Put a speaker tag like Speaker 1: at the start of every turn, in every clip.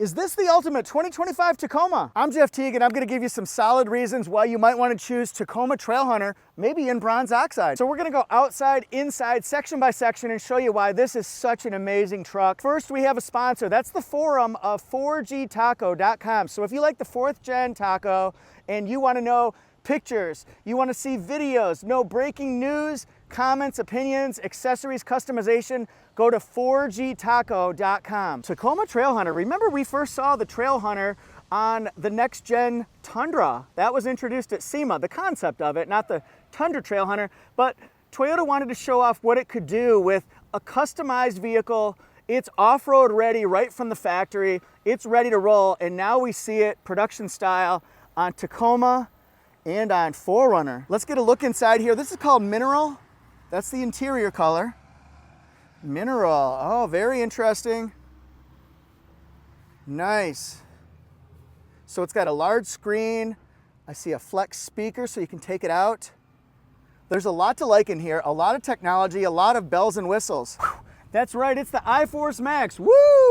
Speaker 1: Is this the ultimate 2025 Tacoma? I'm Jeff Teague, and I'm gonna give you some solid reasons why you might wanna choose Tacoma Trailhunter, maybe in bronze oxide. So we're gonna go outside, inside, section by section, and show you why this is such an amazing truck. First, we have a sponsor. That's the forum of 4gtaco.com. So if you like the 4th gen taco and you wanna know pictures, you wanna see videos, know breaking news, comments, opinions, accessories, customization, go to 4gtaco.com. Tacoma Trailhunter. Remember we first saw the Trailhunter on the next gen Tundra. That was introduced at SEMA, the concept of it, not the Tundra Trailhunter, but Toyota wanted to show off what it could do with a customized vehicle. It's off-road ready right from the factory. It's ready to roll, and now we see it production style on Tacoma and on 4Runner. Let's get a look inside here. This is called Mineral. That's the interior color. Mineral, oh, very interesting. Nice. So it's got a large screen. I see a flex speaker so you can take it out. There's a lot to like in here, a lot of technology, a lot of bells and whistles. Whew. That's right, it's the iForce Max. Woo!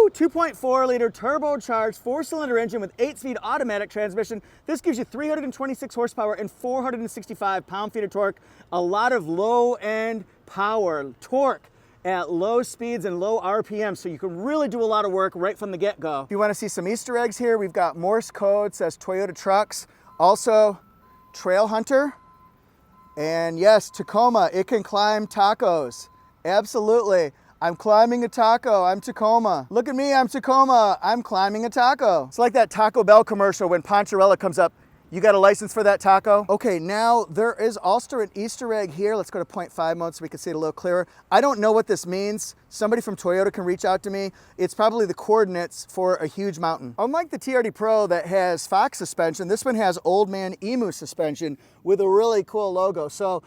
Speaker 1: 2.4 liter turbocharged 4-cylinder engine with 8-speed automatic transmission. This gives you 326 horsepower and 465 pound-feet of torque. A lot of low-end power, torque at low speeds and low RPM, so you can really do a lot of work right from the get-go. If you want to see some Easter eggs here, we've got Morse code, says Toyota trucks, also Trailhunter, and yes, Tacoma, it can climb tacos. Absolutely. I'm climbing a taco, I'm Tacoma. Look at me, I'm Tacoma, I'm climbing a taco. It's like that Taco Bell commercial when Poncherella comes up. You got a license for that taco? Okay, now there is also an Easter egg here. Let's go to 0.5 mode so we can see it a little clearer. I don't know what this means. Somebody from Toyota can reach out to me. It's probably the coordinates for a huge mountain. Unlike the TRD Pro that has Fox suspension, this one has Old Man Emu suspension with a really cool logo. So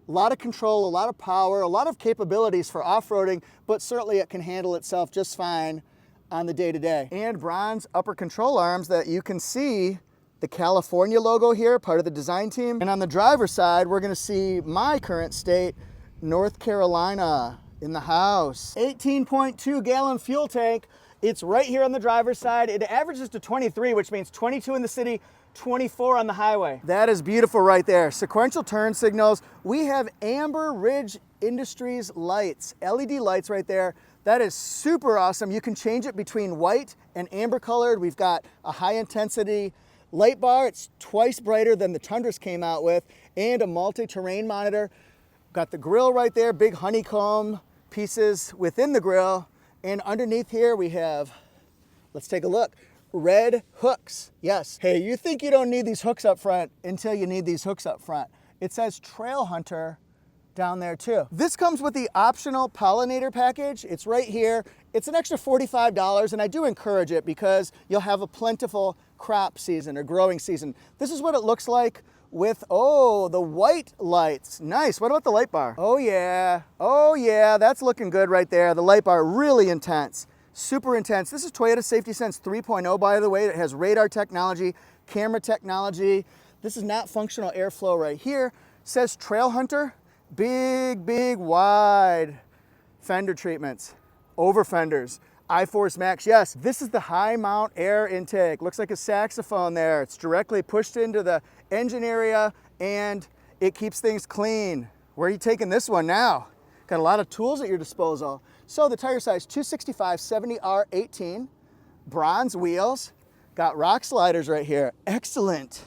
Speaker 1: a lot of control, a lot of power, a lot of capabilities for off-roading, but certainly it can handle itself just fine on the day-to-day. And bronze upper control arms that you can see the California logo here, part of the design team. And on the driver's side, we're gonna see my current state, North Carolina, in the house. 18.2 gallon fuel tank. It's right here on the driver's side. It averages to 23, which means 22 in the city, 24 on the highway. That is beautiful right there. Sequential turn signals. We have Amber Ridge Industries lights, LED lights right there. That is super awesome. You can change it between white and amber colored. We've got a high intensity light bar. It's twice brighter than the Tundras came out with, and a multi-terrain monitor. Got the grill right there, big honeycomb pieces within the grill. And underneath here we have, let's take a look, red hooks. Yes. Hey, you think you don't need these hooks up front until you need these hooks up front. It says Trailhunter down there too. This comes with the optional pollinator package. It's right here. It's an extra $45, and I do encourage it because you'll have a plentiful crop season or growing season. This is what it looks like with, oh, the white lights. Nice. What about the light bar? Oh yeah, that's looking good right there. The light bar, really intense. Super intense. This is Toyota Safety Sense 3.0, by the way. It has radar technology, camera technology. This is not functional airflow right here. It says Trailhunter. Big, wide fender treatments, over fenders, iForce Max. Yes, this is the high mount air intake. Looks like a saxophone there. It's directly pushed into the engine area, and it keeps things clean. Where are you taking this one now? Got a lot of tools at your disposal. So the tire size 265 70R18, bronze wheels, got rock sliders right here. Excellent.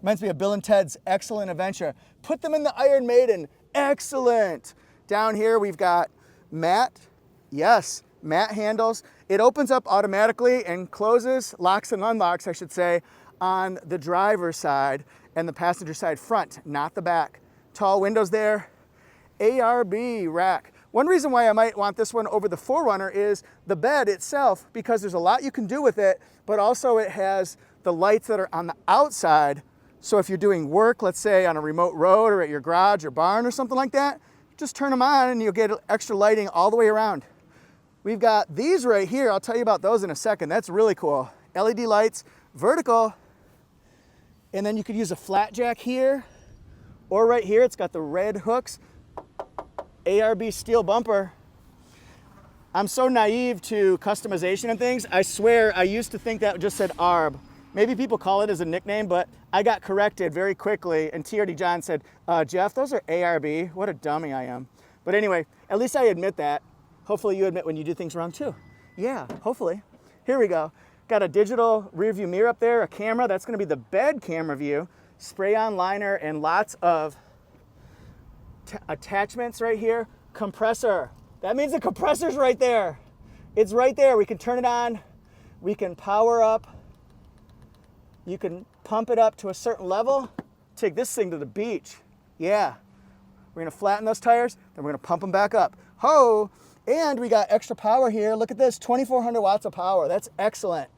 Speaker 1: Reminds me of Bill and Ted's Excellent Adventure. Put them in the Iron Maiden. Excellent. Down here we've got matte. Yes, matte handles. It opens up automatically and closes, locks and unlocks, I should say, on the driver's side and the passenger side front, not the back. Tall windows there. ARB rack. One reason why I might want this one over the 4Runner is the bed itself, because there's a lot you can do with it, but also it has the lights that are on the outside. So if you're doing work, let's say on a remote road or at your garage or barn or something like that, just turn them on and you'll get extra lighting all the way around. We've got these right here. I'll tell you about those in a second. That's really cool. LED lights, vertical, and then you could use a flat jack here, or right here, it's got the red hooks. ARB steel bumper. I'm so naive to customization and things. I swear I used to think that just said ARB. Maybe people call it as a nickname, but I got corrected very quickly, and TRD John said, Jeff, those are ARB. What a dummy I am. But anyway, at least I admit that. Hopefully you admit when you do things wrong too. Yeah, hopefully. Here we go. Got a digital rear view mirror up there, a camera. That's gonna be the bed camera view. Spray-on liner and lots of attachments right here. Compressor. That means the compressor's right there. It's right there. We can turn it on. We can power up. You can pump it up to a certain level. Take this thing to the beach. Yeah. We're gonna flatten those tires, then we're gonna pump them back up. Ho! And we got extra power here. Look at this, 2,400 watts of power. That's excellent.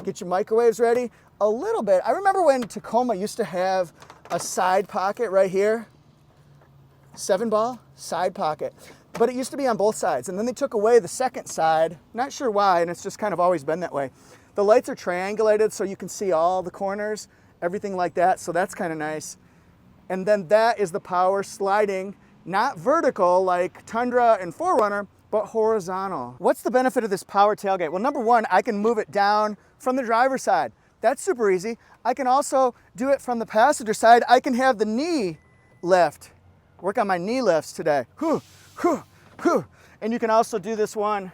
Speaker 1: Get your microwaves ready. A little bit. I remember when Tacoma used to have a side pocket right here. 7-ball, side pocket. But it used to be on both sides, and then they took away the second side. Not sure why, and it's just kind of always been that way. The lights are triangulated so you can see all the corners, everything like that, so that's kind of nice. And then that is the power sliding, not vertical like Tundra and 4Runner, but horizontal. What's the benefit of this power tailgate? Well, number one, I can move it down from the driver's side. That's super easy. I can also do it from the passenger side. I can have the knee lift. Work on my knee lifts today. Whew. Whew, whew. And you can also do this one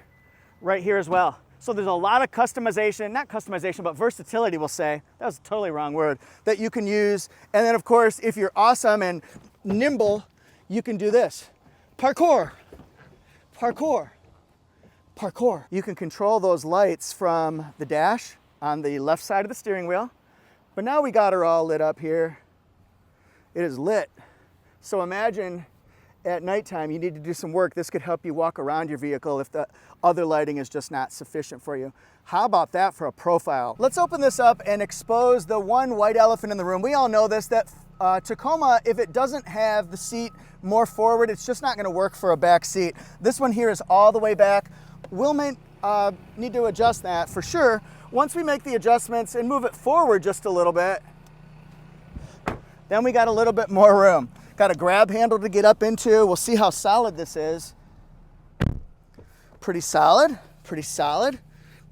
Speaker 1: right here as well. So there's a lot of customization, not customization, but versatility, we'll say. That was a totally wrong word, that you can use. And then of course, if you're awesome and nimble, you can do this. Parkour, parkour, parkour. You can control those lights from the dash on the left side of the steering wheel. But now we got her all lit up here. It is lit. So imagine at nighttime, you need to do some work. This could help you walk around your vehicle if the other lighting is just not sufficient for you. How about that for a profile? Let's open this up and expose the one white elephant in the room. We all know this, that Tacoma, if it doesn't have the seat more forward, it's just not gonna work for a back seat. This one here is all the way back. We'll need to adjust that for sure. Once we make the adjustments and move it forward just a little bit, then we got a little bit more room. Got a grab handle to get up into. We'll see how solid this is. Pretty solid, pretty solid.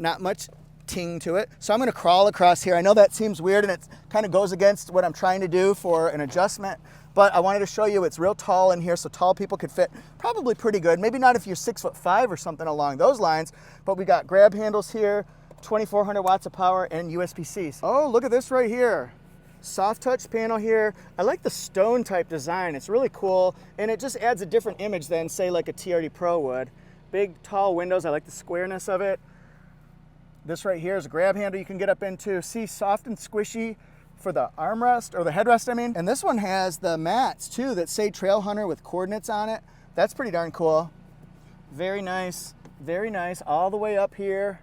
Speaker 1: Not much ting to it. So I'm gonna crawl across here. I know that seems weird and it kind of goes against what I'm trying to do for an adjustment, but I wanted to show you it's real tall in here so tall people could fit probably pretty good. Maybe not if you're 6'5" or something along those lines, but we got grab handles here, 2,400 watts of power and USB-Cs. Oh, look at this right here. Soft touch panel here. I like the stone type design. It's really cool and it just adds a different image than say like a TRD Pro would. Big tall windows. I like the squareness of it. This right here is a grab handle you can get up into. See, soft and squishy for the armrest or the headrest I mean. And this one has the mats too that say Trailhunter with coordinates on it. That's pretty darn cool. Very nice all the way up here.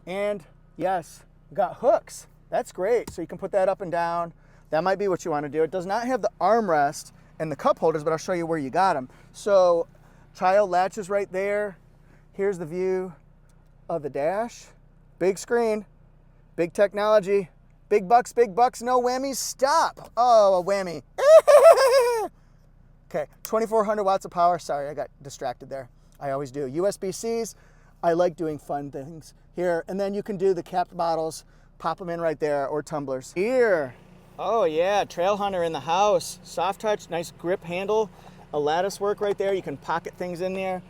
Speaker 1: And yes, we got hooks. That's great. So you can put that up and down. That might be what you want to do. It does not have the armrest and the cup holders, but I'll show you where you got them. So child latches right there. Here's the view of the dash. Big screen, big technology, big bucks, no whammies. Stop. Oh, a whammy. Okay, 2,400 watts of power. Sorry, I got distracted there. I always do. USB-Cs. I like doing fun things here. And then you can do the capped bottles. Pop them in right there, or tumblers. Here, oh yeah, Trailhunter in the house. Soft touch, nice grip handle, a lattice work right there. You can pocket things in there,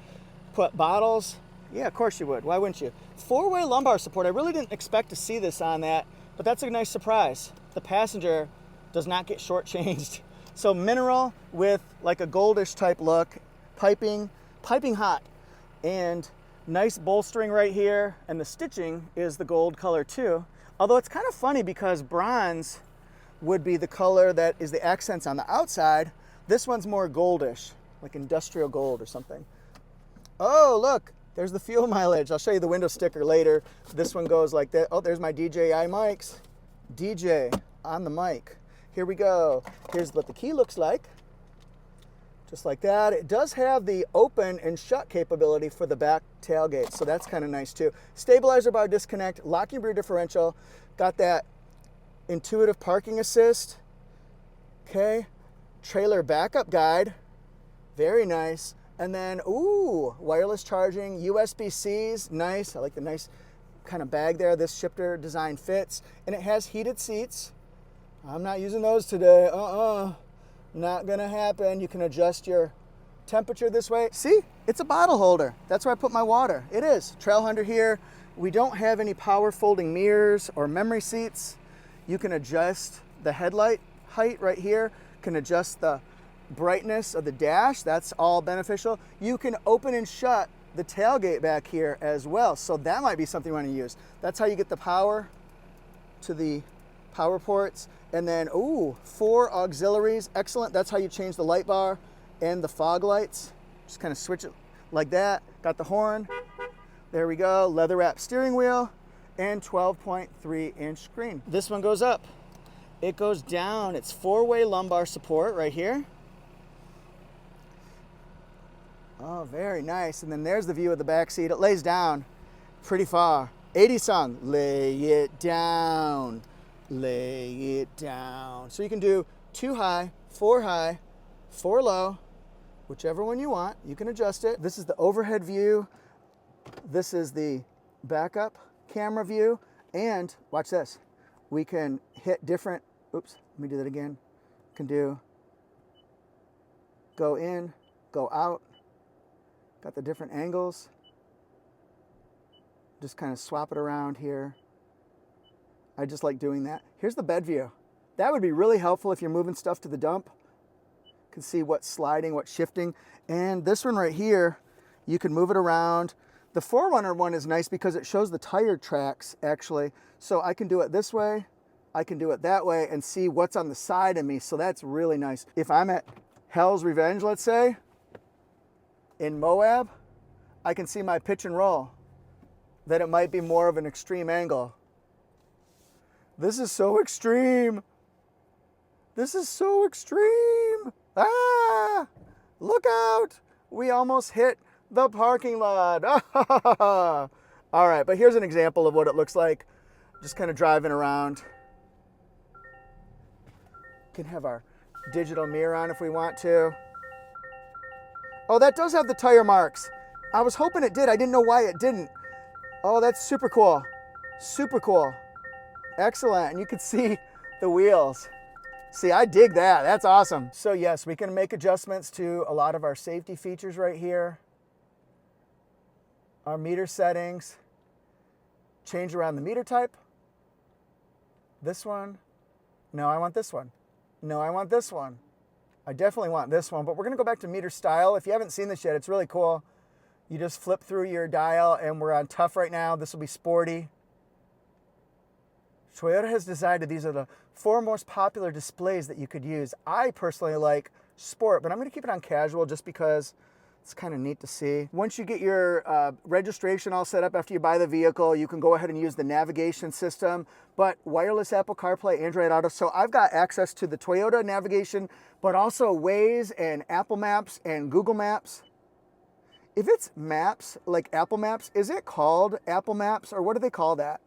Speaker 1: put bottles. Yeah, of course you would, why wouldn't you? 4-way lumbar support, I really didn't expect to see this on that, but that's a nice surprise. The passenger does not get shortchanged. So mineral with like a goldish type look, piping hot, and nice bolstering right here, and the stitching is the gold color too. Although it's kind of funny because bronze would be the color that is the accents on the outside. This one's more goldish, like industrial gold or something. Oh, look, there's the fuel mileage. I'll show you the window sticker later. This one goes like that. Oh, there's my DJI mics. DJ on the mic. Here we go. Here's what the key looks like. Just like that. It does have the open and shut capability for the back tailgate, so that's kind of nice too. Stabilizer bar disconnect, locking rear differential, got that intuitive parking assist. Okay, trailer backup guide, very nice. And then, ooh, wireless charging, USB-Cs, nice. I like the nice kind of bag there. This shifter design fits. And it has heated seats. I'm not using those today. Not gonna happen. You can adjust your temperature this way. See, it's a bottle holder. That's where I put my water. It is. Trailhunter here. We don't have any power folding mirrors or memory seats. You can adjust the headlight height right here. Can adjust the brightness of the dash. That's all beneficial. You can open and shut the tailgate back here as well. So that might be something you want to use. That's how you get the power to the power ports. And then, ooh, 4 auxiliaries. Excellent. That's how you change the light bar and the fog lights. Just kind of switch it like that. Got the horn. There we go. Leather wrap steering wheel and 12.3-inch screen. This one goes up. It goes down. It's 4-way lumbar support right here. Oh, very nice. And then there's the view of the back seat. It lays down pretty far. 80 song. Lay it down. Lay it down. So you can do 2 high, 4 low, whichever one you want. You can adjust it. This is the overhead view. This is the backup camera view. And watch this. We can hit different, oops, let me do that again. Can do go in, go out. Got the different angles. Just kind of swap it around here. I just like doing that. Here's the bed view. That would be really helpful if you're moving stuff to the dump. You can see what's sliding, what's shifting. And this one right here, you can move it around. The 4Runner one is nice because it shows the tire tracks actually. So I can do it this way, I can do it that way and see what's on the side of me. So that's really nice. If I'm at Hell's Revenge, let's say, in Moab, I can see my pitch and roll, that it might be more of an extreme angle. This is so extreme. This is so extreme. Ah, look out. We almost hit the parking lot. All right, but here's an example of what it looks like. Just kind of driving around. Can have our digital mirror on if we want to. Oh, that does have the tire marks. I was hoping it did. I didn't know why it didn't. Oh, that's super cool. Super cool. Excellent. And you can see the wheels. See, I dig that. That's awesome. So yes, we can make adjustments to a lot of our safety features right here. Our meter settings. Change around the meter type. This one. No, I want this one. No, I want this one. I definitely want this one, but we're gonna go back to meter style. If you haven't seen this yet, it's really cool. You just flip through your dial and we're on tough right now. This will be sporty. Toyota has decided these are the 4 most popular displays that you could use. I personally like sport, but I'm gonna keep it on casual just because it's kind of neat to see. Once you get your registration all set up after you buy the vehicle, you can go ahead and use the navigation system, but wireless Apple CarPlay, Android Auto. So I've got access to the Toyota navigation, but also Waze and Apple Maps and Google Maps. If it's maps, like Apple Maps, is it called Apple Maps or what do they call that?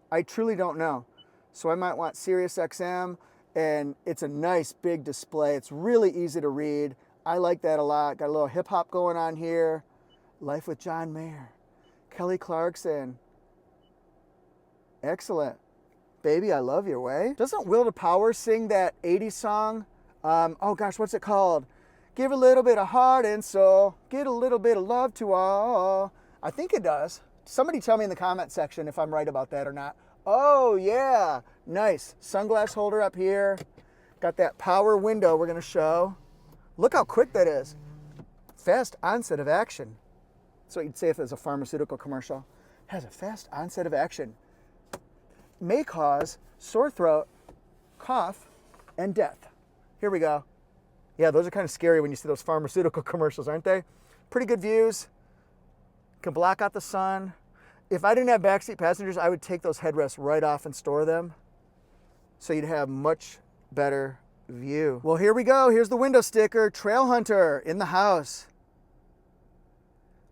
Speaker 1: I truly don't know. So I might want Sirius XM, and it's a nice big display. It's really easy to read. I like that a lot. Got a little hip hop going on here. Life with John Mayer. Kelly Clarkson. Excellent. Baby, I love your way. Doesn't Will to Power sing that 80s song? Oh gosh, what's it called? Give a little bit of heart and soul. Get a little bit of love to all. I think it does. Somebody tell me in the comment section if I'm right about that or not. Oh yeah, nice. Sunglass holder up here. Got that power window we're gonna show. Look how quick that is. Fast onset of action. That's what you'd say if there's a pharmaceutical commercial. Has a fast onset of action. May cause sore throat, cough, and death. Here we go. Yeah, those are kind of scary when you see those pharmaceutical commercials, aren't they? Pretty good views. Can block out the sun. If I didn't have backseat passengers, I would take those headrests right off and store them so you'd have much better view. Well, here we go. Here's the window sticker, Trailhunter in the house.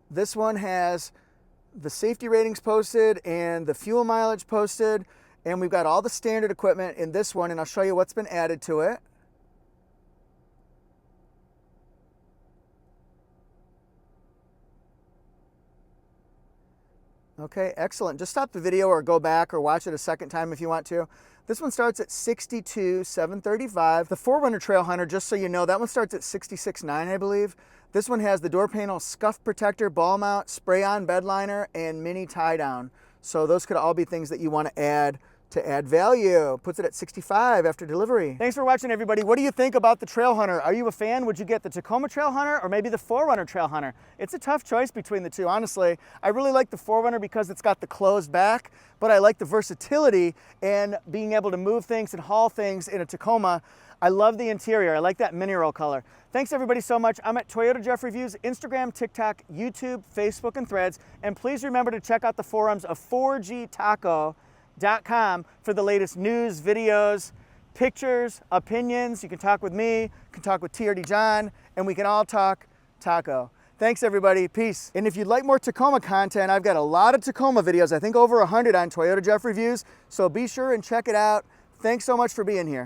Speaker 1: This one has the safety ratings posted and the fuel mileage posted, and we've got all the standard equipment in this one, and I'll show you what's been added to it. Okay, excellent. Just stop the video or go back or watch it a second time if you want to. This one starts at $62,735. The 4Runner Trailhunter, just so you know, that one starts at $66,900, I believe. This one has the door panel scuff protector, ball mount, spray-on bed liner, and mini tie-down. So those could all be things that you want to add value. Puts it at $65,000 after delivery. Thanks for watching, everybody. What do you think about the Trailhunter? Are you a fan? Would you get the Tacoma Trailhunter or maybe the 4Runner Trailhunter? It's a tough choice between the two, honestly. I really like the 4Runner because it's got the closed back, but I like the versatility and being able to move things and haul things in a Tacoma. I love the interior. I like that mineral color. Thanks everybody so much. I'm at Toyota Jeff Reviews, Instagram, TikTok, YouTube, Facebook, and Threads. And please remember to check out the forums of 4gtaco.com for the latest news, videos, pictures, opinions. You can talk with me, you can talk with TRD John, and we can all talk taco. Thanks everybody, peace. And if you'd like more Tacoma content, I've got a lot of Tacoma videos, I think over 100 on Toyota Jeff Reviews, so be sure and check it out. Thanks so much for being here.